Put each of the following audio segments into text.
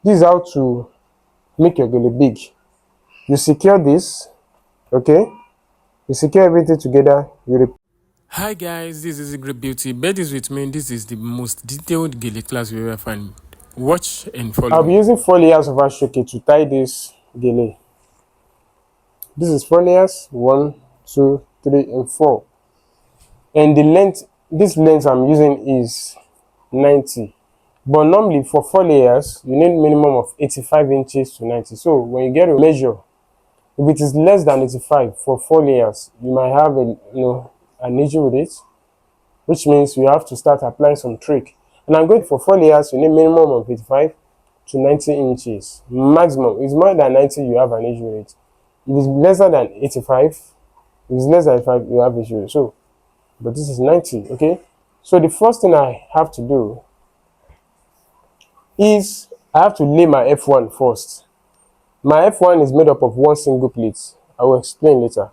This is how to make your gele big. You secure this, okay? You secure everything together. Hi guys, this is Great Beauty. Bear this with me. This is the most detailed Gele class we ever find. Watch and follow I'll be me. using 4 layers of ashoke to tie this gele. This is 4 layers, 1, 2, 3, and 4. And the length, this length I'm using is 90. But normally for 4 layers, you need minimum of 85 inches to 90. So when you get a measure, if it is less than 85 for 4 layers, you might have an issue with it, which means you have to start applying some trick. And I'm going for 4 layers, you need minimum of 85 to 90 inches. Maximum. If it's more than 90, you have an issue with it. If it's lesser than 85, if it's less than 85, you have issue with it. So, but this is 90, okay? So the first thing I have to do is I have to lay my F1 first. My F1 is made up of 1 single pleat. I will explain later.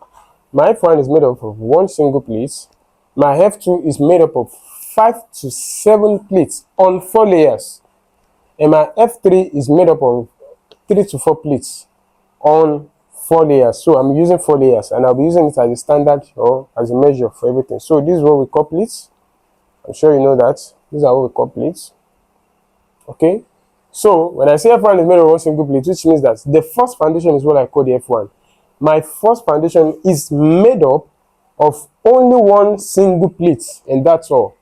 My F1 is made up of 1 single pleat. My F2 is made up of 5 to 7 pleats on 4 layers. And my F3 is made up of 3 to 4 pleats on 4 layers. So I'm using 4 layers, and I'll be using it as a standard or as a measure for everything. So this is what we call pleats. I'm sure you know that. These are what we call pleats. Okay? So when I say F1 is made of 1 single pleat, which means that the first foundation is what I call the F1. My first foundation is made up of only 1 single pleat, and that's all.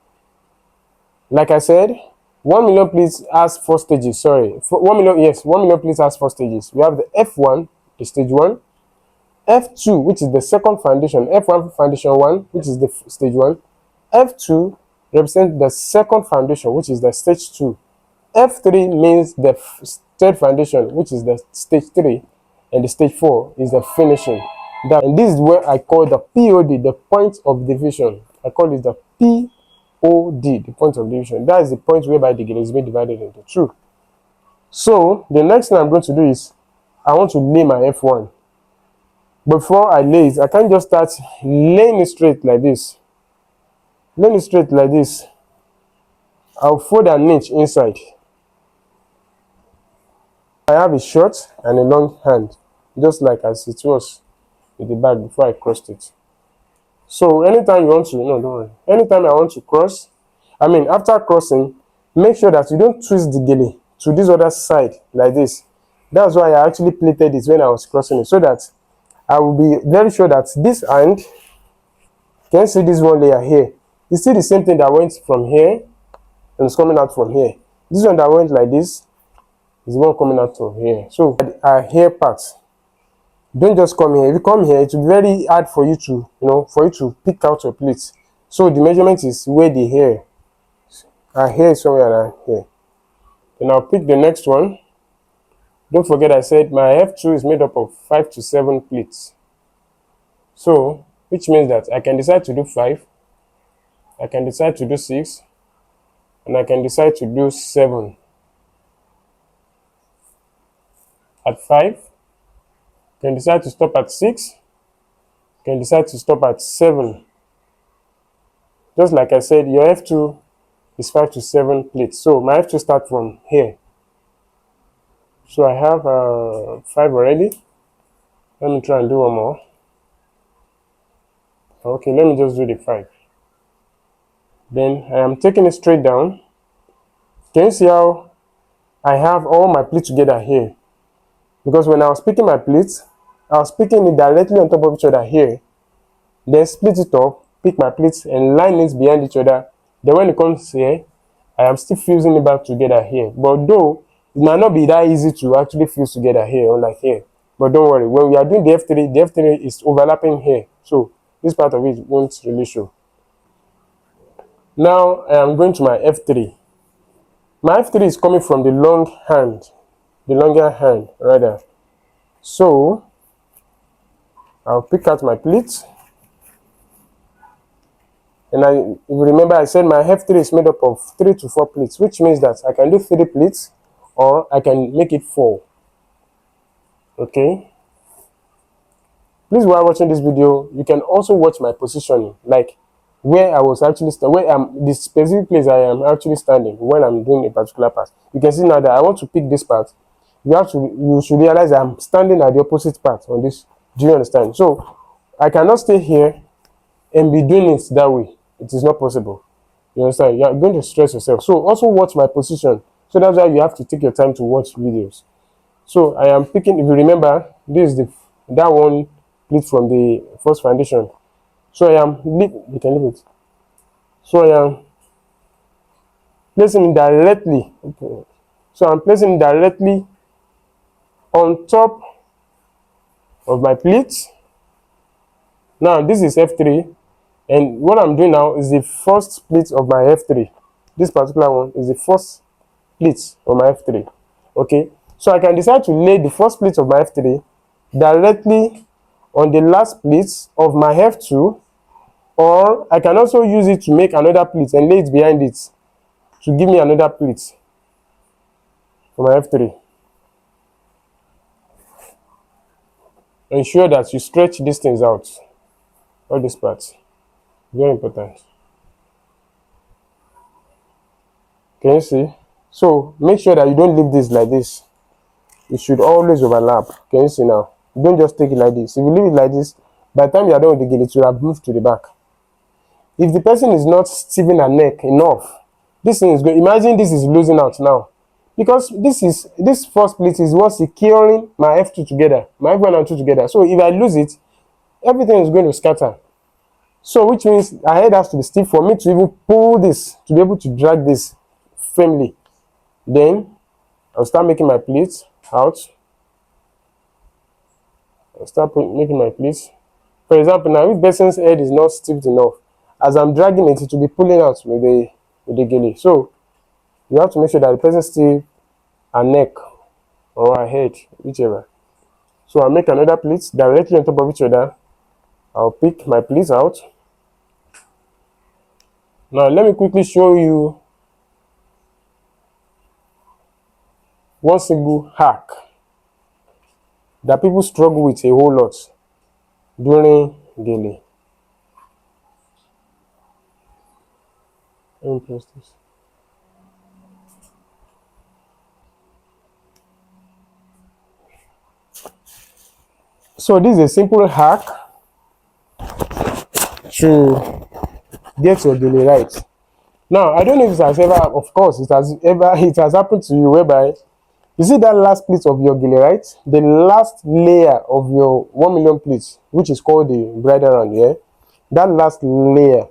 Like I said, 1 million pleats has 4 stages. Sorry, 1 million pleats has 4 stages. We have the F1, the stage 1, F2, which is the second foundation, F1 foundation 1, which is the stage 1, F2 represents the second foundation, which is the stage 2, F3 means the third foundation, which is the stage 3, and the stage 4 is the finishing. And this is where I call the POD, the point of division. I call it the POD, the point of division. That is the point whereby the gele is being divided into 2. So the next thing I'm going to do is I want to lay my F1. Before I lay it, I can't just start laying it straight like this. Laying it straight like this. I'll fold an inch inside. I have a short and a long hand, just like as it was with the bag before I crossed it. So anytime you want to, no, don't worry. Anytime I want to cross, after crossing, make sure that you don't twist the gele to this other side like this. That's why I actually plaited it when I was crossing it, so that I will be very sure that this hand, you can see this one layer here. You see the same thing that went from here and it's coming out from here. This one that went like this is the one coming out from here. So our hair part, don't just come here. If you come here, it will be very hard for you to pick out your pleats. So the measurement is where the hair, our hair is somewhere around here. Then I'll pick the next one. Don't forget I said my F2 is made up of 5 to 7 pleats. So which means that I can decide to do 5, I can decide to do 6, and I can decide to do 7. At 5, you can decide to stop at 6, you can decide to stop at 7. Just like I said, your F2 is 5 to 7 pleats. So my F2 starts from here. So I have 5 already. Let me try and do one more. Okay, let me just do the 5. Then I am taking it straight down. Can you see how I have all my pleats together here? Because when I was picking my pleats, I was picking it directly on top of each other here. Then split it up, pick my pleats and line it behind each other. Then when it comes here, I am still fusing it back together here. But though, it might not be that easy to actually fuse together here, unlike here. But don't worry, when we are doing the F3 is overlapping here. So this part of it won't really show. Now I am going to my F3. My F3 is coming from the long hand, the longer hand rather. So I'll pick out my pleats. And if you remember, I said my F3 is made up of 3 to 4 pleats, which means that I can do 3 pleats or I can make it 4. Okay. Please, while watching this video, you can also watch my positioning. Like where I was actually where I'm the specific place I am actually standing when I'm doing a particular part. You can see now that I want to pick this part. You should realize I'm standing at the opposite part on this. Do you understand? So I cannot stay here and be doing it that way. It is not possible. You understand? You are going to stress yourself. So also watch my position. So that's why you have to take your time to watch videos. So I am picking, if you remember, this is that one pleat from the first foundation. So I am, you can leave it. So I am placing it directly. Okay. So I'm placing it directly on top of my pleat. Now this is F3, and what I'm doing now is the first pleat of my F3. This particular one is the first pleat of my F3. Okay, so I can decide to lay the first pleat of my F3 directly on the last pleat of my F2, or I can also use it to make another pleat and lay it behind it to give me another pleat for my F3. Ensure that you stretch these things out, all these parts. Very important. Can you see? So make sure that you don't leave this like this. It should always overlap. Can you see now? You don't just take it like this. If you leave it like this, by the time you are done with the gele, it will have moved to the back. If the person is not stiffening her neck enough, this thing is going. Imagine this is losing out now, because this first pleat is what securing my F2 together, my F1 and 2 together. So if I lose it, everything is going to scatter. So which means our head has to be stiff for me to even pull this, to be able to drag this firmly. Then I'll start making my pleats out. I'll start making my pleats. For example, now if person's head is not stiff enough, as I'm dragging it, it will be pulling out with the gele. So you have to make sure that the person still her neck or her head, whichever. So I'll make another pleat directly on top of each other. I'll pick my pleats out. Now let me quickly show you one single hack that people struggle with a whole lot during gele. Let me press this. So this is a simple hack to get your gele right. Now I don't know if it has ever, of course, it has happened to you, whereby you see that last pleat of your gele, right? The last layer of your 1 million pleats, which is called the bridal round, yeah? That last layer.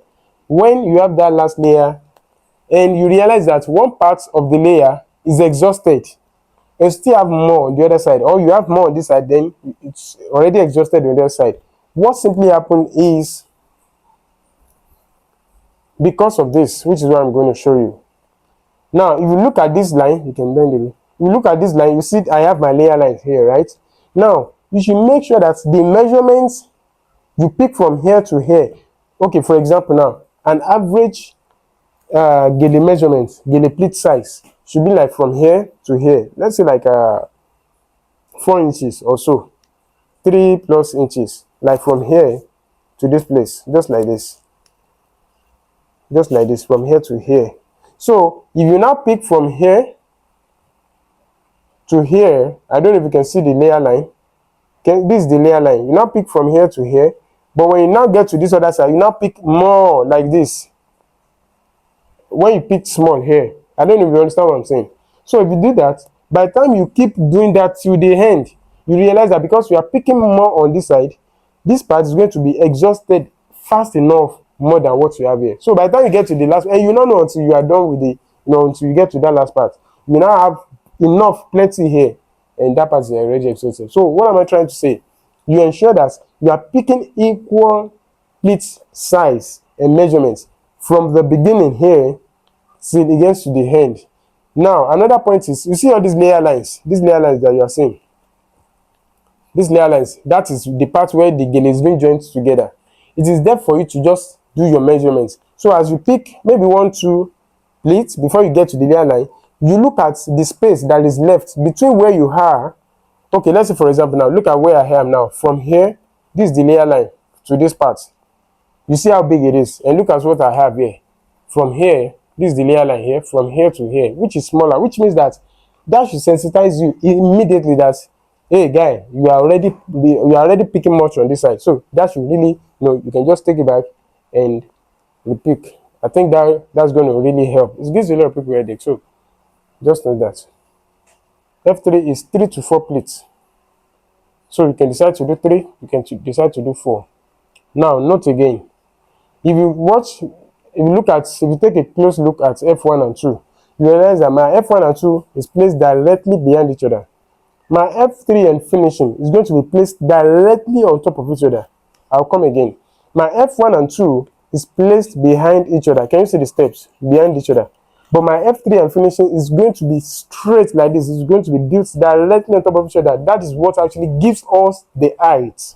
When you have that last layer and you realize that one part of the layer is exhausted, and still have more on the other side, or you have more on this side, then it's already exhausted on the other side. What simply happened is, because of this, which is what I'm going to show you. Now, if you look at this line, you can bend it. If you look at this line, you see I have my layer lines here, right? Now, you should make sure that the measurements you pick from here to here. Okay, for example, now, an average gele measurement, gele pleat size should be like from here to here. Let's say like 4 inches or so, 3+ inches, like from here to this place, just like this, from here to here. So if you now pick from here to here, I don't know if you can see the layer line. This is the layer line. You now pick from here to here, but when you now get to this other side, you now pick more like this. When you pick small here, I don't know if you understand what I'm saying. So if you do that, by the time you keep doing that till the end, you realize that because you are picking more on this side, this part is going to be exhausted fast enough more than what you have here. So by the time you get to the last, and you don't know until you are done with the, until you get to that last part, you now have enough, plenty here, and that part is already exhausted. So what am I trying to say? You ensure that you are picking equal pleat size and measurements from the beginning here till it gets to the end. Now another point is, you see all these layer lines that you are seeing, these layer lines, that is the part where the gele is being joined together. It is there for you to just do your measurements. So as you pick maybe 1-2 pleats before you get to the layer line, you look at the space that is left between where you are. Okay, let's say for example now, look at where I am now. From here, this is the layer line to this part. You see how big it is, and look at what I have here. From here, this is the layer line here, from here to here, which is smaller, which means that should sensitize you immediately that, hey guy, you are already picking much on this side. So that should really, you can just take it back and repick. I think that's going to really help. It gives a lot of people headache, so just know that. F3 is 3 to 4 pleats. So you can decide to do 3, you can decide to do 4. Now, note again, if you take a close look at F1 and 2, you realize that my F1 and 2 is placed directly behind each other. My F3 and finishing is going to be placed directly on top of each other. I'll come again. My F1 and 2 is placed behind each other. Can you see the steps? Behind each other. But my F3 and finishing is going to be straight like this. It's going to be built directly on top of each other. That is what actually gives us the height.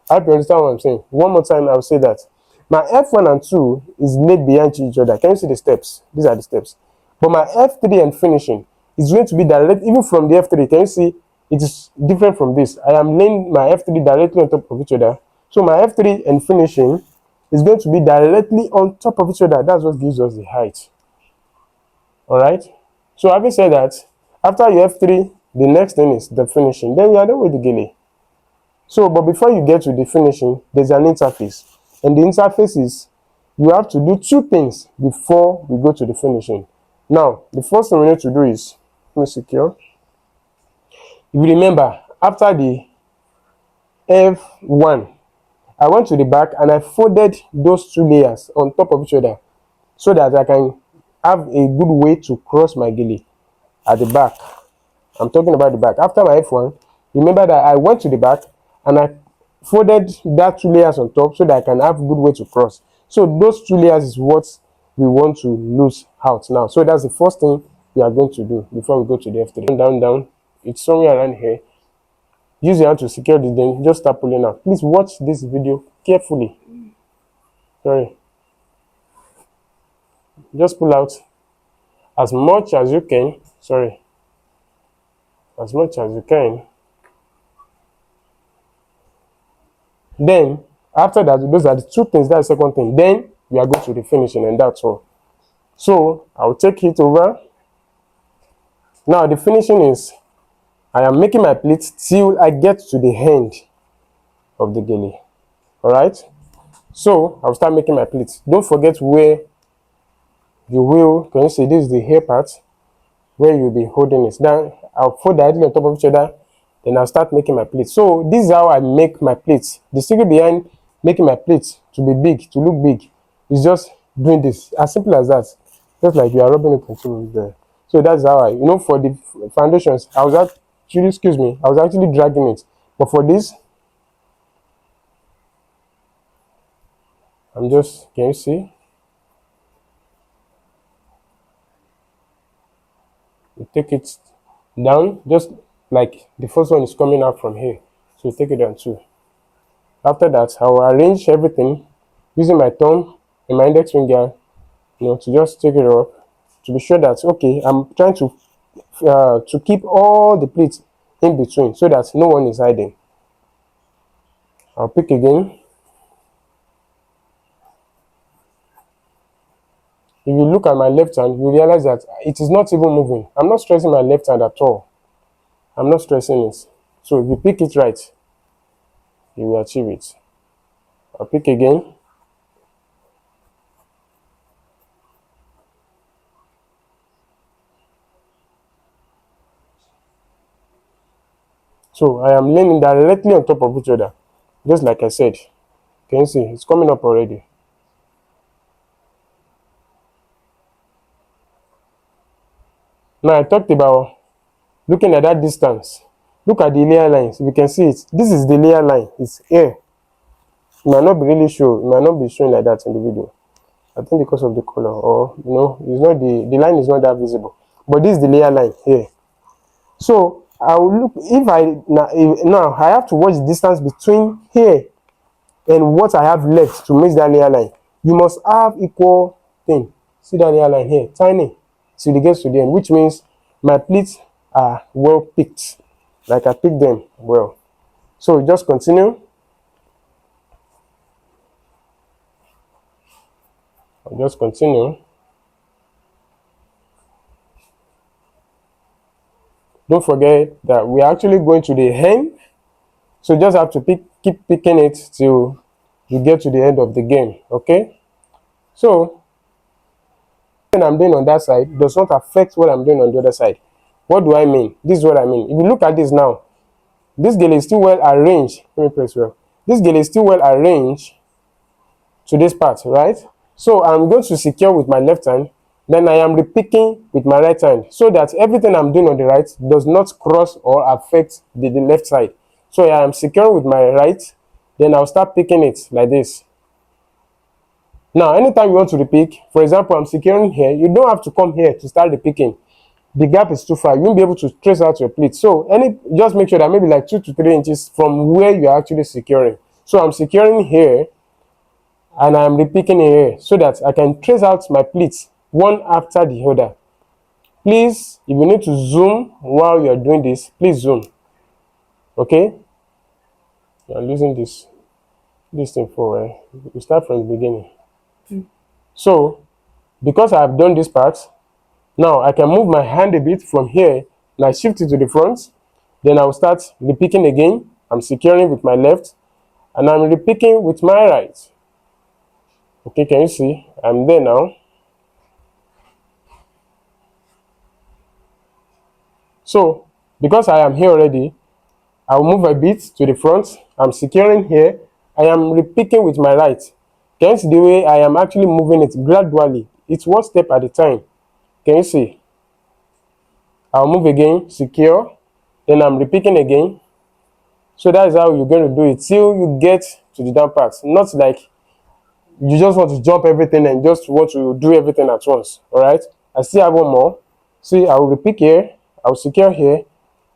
I hope you understand what I'm saying. One more time, I'll say that. My F1 and 2 is laid behind each other. Can you see the steps? These are the steps. But my F3 and finishing is going to be direct, even from the F3. Can you see? It is different from this. I am laying my F3 directly on top of each other. So my F3 and finishing is going to be directly on top of each other. That's what gives us the height. Alright? So having said that, after your F3, the next thing is the finishing. Then you are done with the Gele. So, but before you get to the finishing, there's an interface. And the interface is, you have to do 2 things before we go to the finishing. Now, the first thing we need to do is, let me secure. If you remember, after the F1, I went to the back and I folded those 2 layers on top of each other so that I can have a good way to cross my Gele at the back. I'm talking about the back. After my F1, remember that I went to the back and I folded that 2 layers on top so that I can have a good way to cross. So those 2 layers is what we want to lose out now. So that's the first thing we are going to do before we go to the F3. Down. It's somewhere around here. Use your hand to secure this, then just start pulling out. Please watch this video carefully. Sorry. Just pull out as much as you can. Sorry. As much as you can. Then, after that, those are the 2 things. That's the second thing. Then, we are going to the finishing, and that's all. So, I'll take it over. Now, the finishing is, I am making my pleats till I get to the end of the Gele. Alright? So, I'll start making my pleats. Don't forget where you will, can you see this is the hair part, where you'll be holding it. Then, I'll fold directly on top of each other. Then I'll start making my pleats. So this is how I make my pleats. The secret behind making my pleats to be big, to look big, is just doing this. As simple as that. Just like you are rubbing it onto there. So that's how for the foundations, I was actually dragging it. But for this, can you see? You take it down, just like the first one is coming out from here. So you take it down too. After that, I will arrange everything using my thumb and my index finger, to just take it up to be sure that, okay, I'm trying to keep all the pleats in between so that no one is hiding. I'll pick again. If you look at my left hand, you realize that it is not even moving. I'm not stressing my left hand at all. I'm not stressing it. So if you pick it right, you will achieve it. I'll pick again. So I am laying directly on top of each other, just like I said. Can you see? It's coming up already. Now I talked about looking at that distance. Look at the layer lines. You can see it. This is the layer line. It's here. It might not be really show. It might not be showing like that in the video. I think because of the color, or it's not the line is not that visible. But this is the layer line here. So I will look now I have to watch the distance between here and what I have left to make that layer line. You must have equal thing. See that layer line here, tiny, till it gets to the end, which means my pleats are well picked. Like I picked them well. So just continue. I'll just continue. Don't forget that we're actually going to the end, so you just have to keep picking it till you get to the end of the game. Okay, so what I'm doing on that side does not affect what I'm doing on the other side. What do I mean? This is what I mean. If you look at this now, this gele is still well arranged. Let me press well. This gele is still well arranged to this part, right? So I'm going to secure with my left hand, then I am repicking with my right hand, so that everything I'm doing on the right does not cross or affect the left side. So I am securing with my right, then I'll start picking it like this. Now, anytime you want to repick, for example, I'm securing here, you don't have to come here to start repicking. The gap is too far. You won't be able to trace out your pleat. So just make sure that maybe like 2 to 3 inches from where you're actually securing. So I'm securing here, and I'm repicking here so that I can trace out my pleats one after the other. Please, if you need to zoom while you're doing this, please zoom. Okay? You're losing this thing for you start from the beginning. So, because I've done this part, now I can move my hand a bit from here and I shift it to the front. Then I'll start repicking again. I'm securing with my left and I'm repicking with my right. Okay, can you see? I'm there now. So, because I am here already, I'll move a bit to the front. I'm securing here. I am repicking with my right. Can you see the way I am actually moving it gradually? It's one step at a time. Can you see? I'll move again, secure. Then I'm repicking again. So that's how you're going to do it till you get to the down part. Not like you just want to jump everything and just want to do everything at once. All right. I still have one more. See, I will repick here. I'll secure here.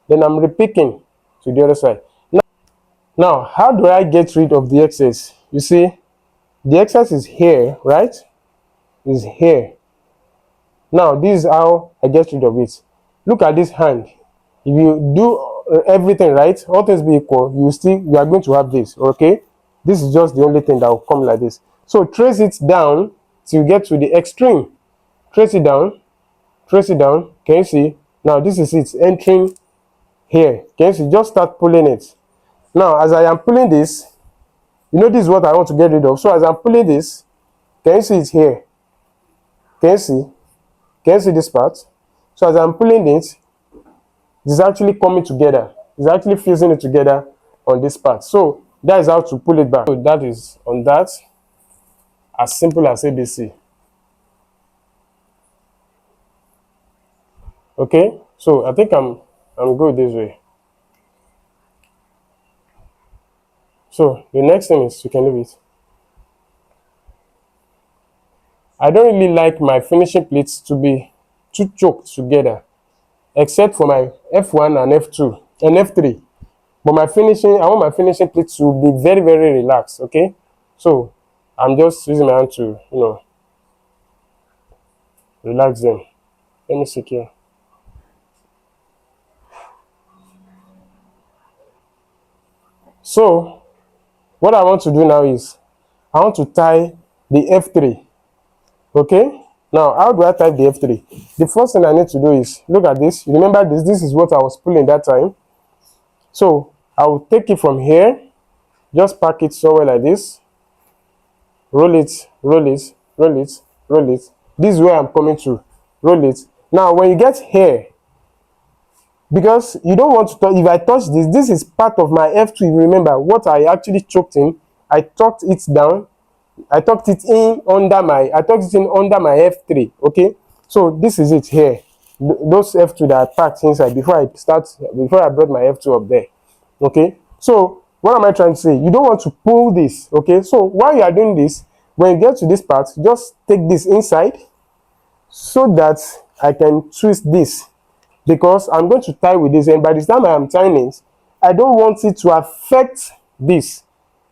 Then I'm repicking to the other side. Now, how do I get rid of the excess? You see, the excess is here, right? Is here. Now, this is how I get rid of it. Look at this hand. If you do everything right, all things be equal, you are going to have this, okay? This is just the only thing that will come like this. So trace it down till you get to the extreme. Trace it down. Trace it down. Can you see? Now, this is it entering here. Can you see? Just start pulling it. Now, as I am pulling this, you know this is what I want to get rid of. So as I'm pulling this, can you see it here? Can you see? Can you see this part? So as I'm pulling it, it's actually coming together. It's actually fusing it together on this part. So that is how to pull it back. So that is on that. As simple as ABC. Okay? So I think I'm good this way. So the next thing is you can leave it. I don't really like my finishing pleats to be too choked together, except for my F1 and F2 and F3. But I want my finishing pleats to be very, very relaxed, okay? So I'm just using my hand to, relax them. Let me secure. So what I want to do now is I want to tie the F3, okay? Now, how do I tie the F3? The first thing I need to do is, look at this. You remember this? This is what I was pulling that time. So I will take it from here, just pack it somewhere like this, roll it, roll it, roll it, roll it. This is where I'm coming to. Roll it. Now, when you get here, because you don't want to touch, if I touch this is part of my F2. You remember what I actually choked in. I tucked it down. I tucked it in under my F3. Okay, so this is it here. Those F2 that I packed inside before I brought my F2 up there. Okay, so what am I trying to say? You don't want to pull this. Okay, so while you are doing this, when you get to this part, just take this inside so that I can twist this, because I'm going to tie with this, and by the time I am tying it, I don't want it to affect this.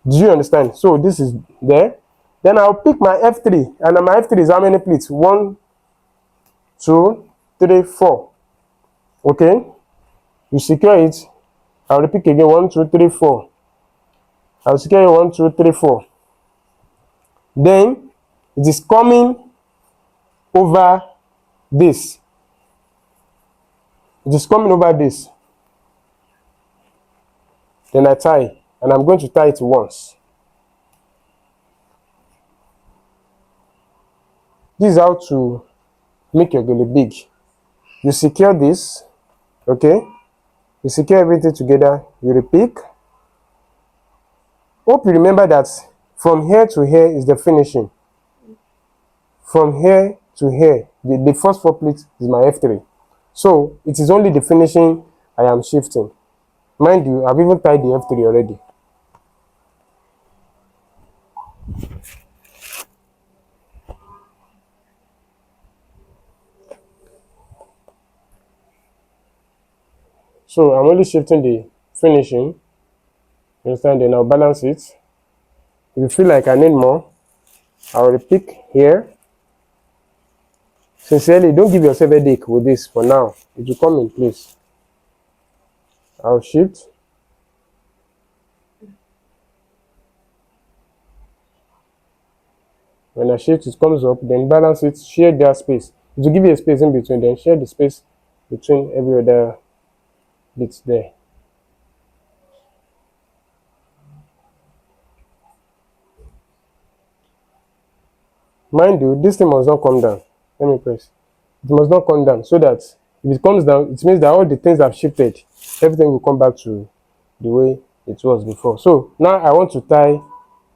Do you understand? So this is there. Then I'll pick my F3, and my F3 is how many pleats? 1, 2, 3, 4. Okay, you secure it. I'll repeat again. 1, 2, 3, 4. I'll secure it. 1, 2, 3, 4. Then It is coming over this. It is coming over this. Then I tie, and I'm going to tie it once. This is how to make your gele big. You secure this, okay? You secure everything together, you repeat. Hope you remember that from here to here is the finishing. From here to here, the first 4 pleats is my F3. So it is only the finishing I am shifting. Mind you, I've even tied the F3 already. So I'm only shifting the finishing. You understand? Then I'll balance it. If you feel like I need more, I'll repeat here. Sincerely, don't give yourself a headache with this for now. It will come in place. I'll shift. When I shift, it comes up, then balance it, share their space. It will give you a space in between, then share the space between every other bits there. Mind you, this thing must not come down. Let me press. It must not come down, so that if it comes down, it means that all the things have shifted. Everything will come back to the way it was before. So now I want to tie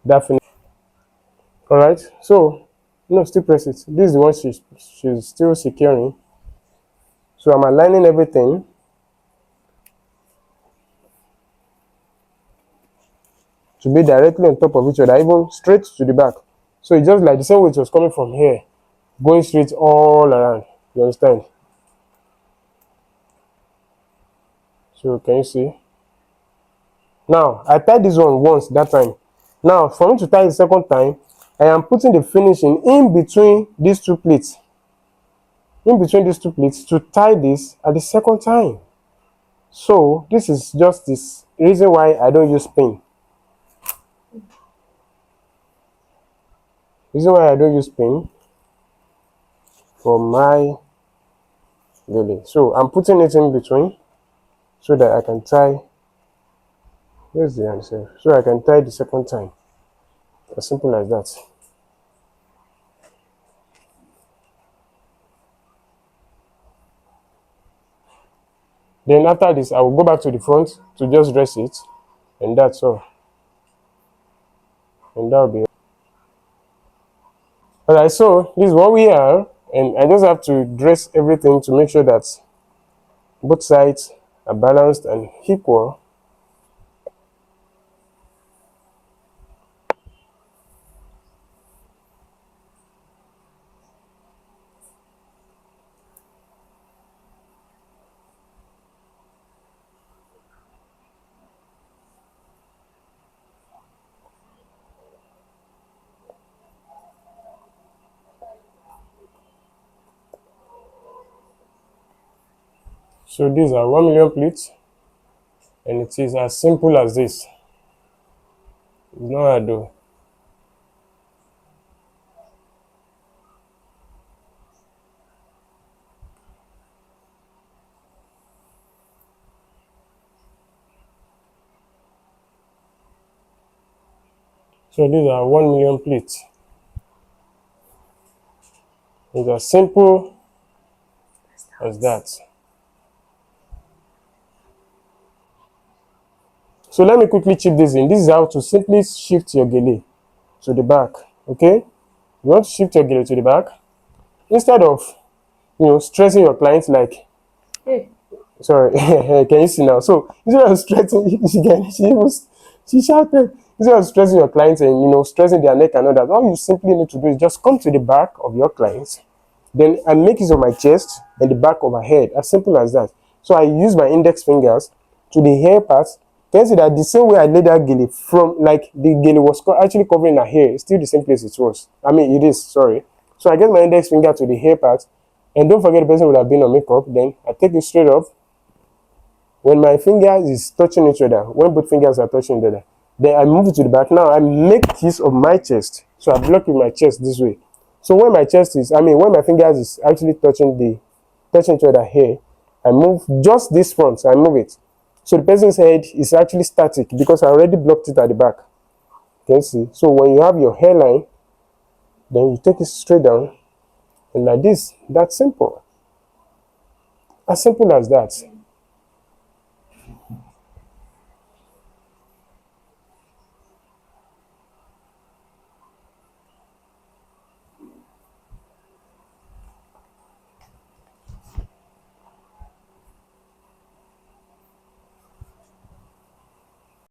that finish. Alright, so no, still press it. This is the one she's still securing. So I'm aligning everything. To be directly on top of each other, even straight to the back. So it's just like the same way it was coming from here, going straight all around. You understand? So can you see? Now I tied this one once that time. Now for me to tie the second time, I am putting the finishing in between these 2 pleats. In between these 2 pleats to tie this at the second time. So this is just this reason why I don't use pin. Reason why I don't use pin for my gele. So I'm putting it in between so that I can tie. Where's the answer? So I can tie the second time. As simple as that. Then after this, I will go back to the front to just dress it, and that's all. And that will be all right. So this is what we are, and I just have to dress everything to make sure that both sides are balanced and equal. So these are 1 million pleats, and it is as simple as this. It's not hard though. So these are 1 million pleats. It's as simple as that. So let me quickly chip this in. This is how to simply shift your gele to the back. Okay, you want to shift your gele to the back instead of stressing your clients like, hey, sorry, can you see now? So instead of stressing, she shouted. Instead of stressing your clients and stressing their neck and all that, all you simply need to do is just come to the back of your clients. Then I make use of my chest and the back of her head. As simple as that. So I use my index fingers to the hair part. Can you see that the same way I laid that gele from, like the gele was actually covering her hair, it's still the same place it was. I mean, it is, sorry. So I get my index finger to the hair part, and don't forget the person would have been on makeup. Then I take it straight up. When my fingers is touching each other, when both fingers are touching each other, then I move it to the back. Now I make use of my chest. So I block with my chest this way. So when my chest is, when my fingers is actually touching each other here, I move just this front, I move it. So the person's head is actually static because I already blocked it at the back. You can see. So when you have your hairline, then you take it straight down, and like this. That's simple. As simple as that.